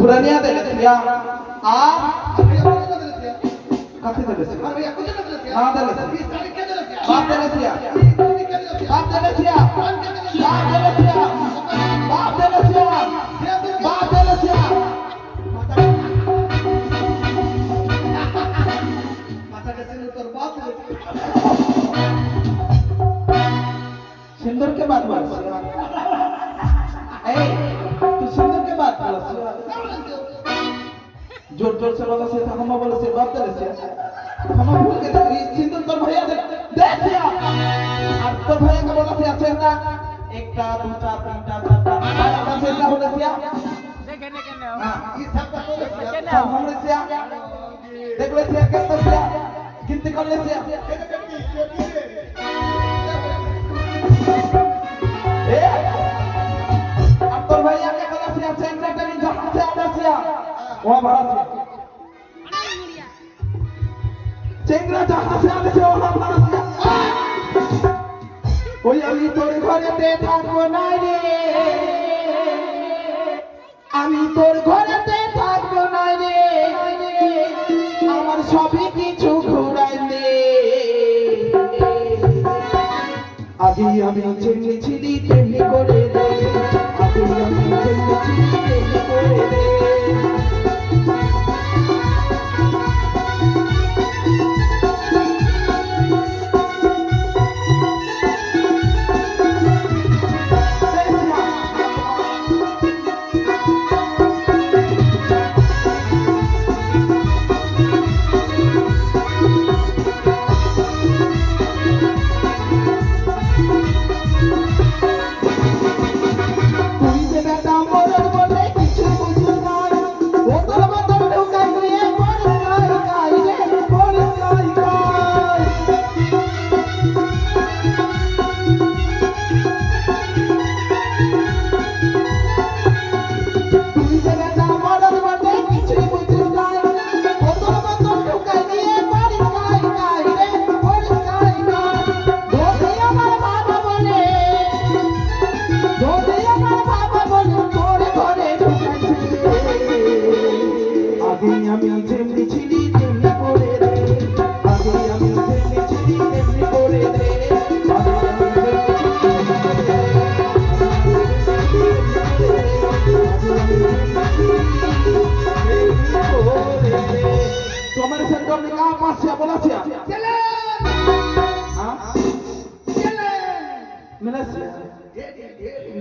पुरानिया दे लेसिया आ काफी दे लेसिया ना दे लेसिया बाप दे लेसिया बाप दे लेसिया बाप दे लेसिया बाप दे लेसिया बाप दे लेसिया माता के सिंदूर तोर बाप सिंदूर के बाद बोल ए तू सिंदूर के बाद बोल जोर जोर से बोला से हम बोले से बाप दे से हम भूल के सिंदूर तोर भैया दे दिया और तोर भैया का बोला से আছে না একটা দুটা তিনটা চারটা পাঁচটা ছয়টা হলো সিয়া দেখেন কেন এই সবটা হলো সিয়া সব हमरे সিয়া देख ले सिया कितना सिया गिनती कर ले सिया ए अब तोर भैया के बोला सिया चेंगरा करी जहां से आना सिया वहां भरा सिया चेंगरा जहां से आने से वहां भरा सिया ওই আমি তোর ঘরেতে থাকবো না রে আমি তোর ঘরেতে থাকবো না রে আমার সবই কিছু ঘুরাই দে আগে আমি যেমনি ছিলি তেমনি করে দে আগে আমি যেমনি ছিলি তেমনি করে দে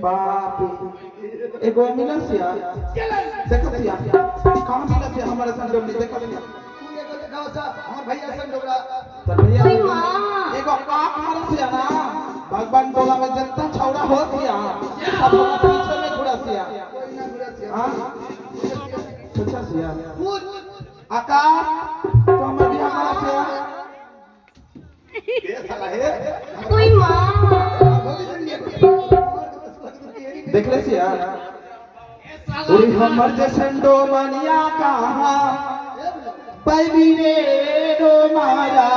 बाप एगो मिलसिया देखसिया कहां मिलसिया हमारे संग में देखल नहीं तू एगो देखाओ सा हमर भैया संग डोगरा तो भैया एगो काक मारसिया ना भगवान टोला में जनता छौड़ा होसिया सब लोग पीछे में घुरासिया कोई ना घुरासिया हां अच्छा सिया आकाश तो हमर भी हमारा सिया के साला है कोई मां देख ले सिया ओरी हमर जसंडो मनिया कहां पैबी रे रो मारा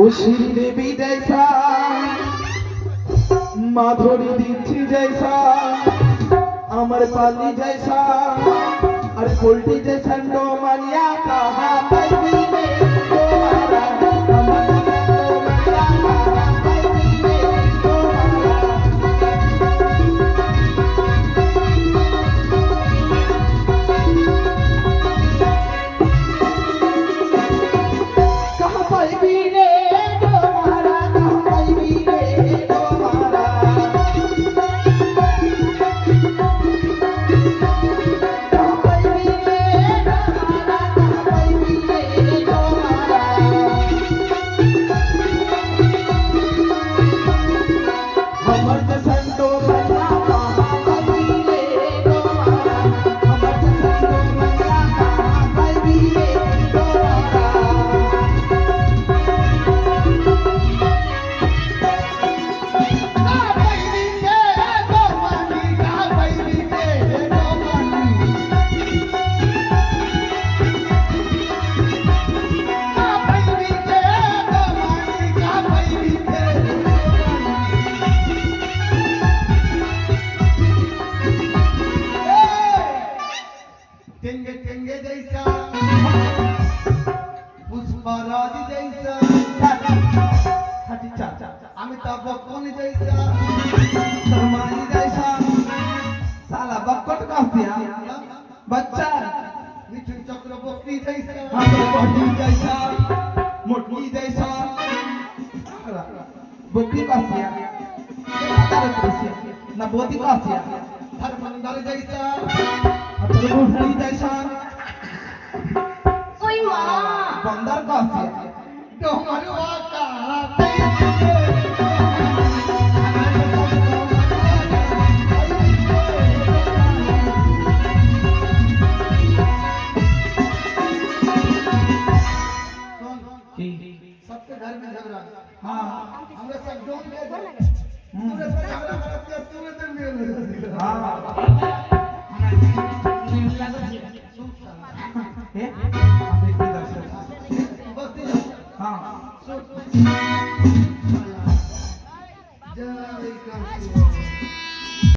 उसी देवी जैसा माधुरी दीक्षित जैसा अमर पाली जैसा अरे पोल्टी जसंडो मनिया कहां पैबी रे रो मारा हमर सिया बच्चा मिथुन चक्रवर्ती जैसा हाँ तो बहनी जैसा मोटली जैसा बुद्धि का सिया तारे पुरुषिया ना बोधी का सिया धर्मंदर जैसा तो बुद्धि जैसा ओए माँ बंदर का सिया डोंगरवा का सबके घर में झगड़ा हाँ हमने सब जोड़ के तूने तो झगड़ा करते तूने तो मेरे हाँ ये आप एक दर्शक बस हाँ सुन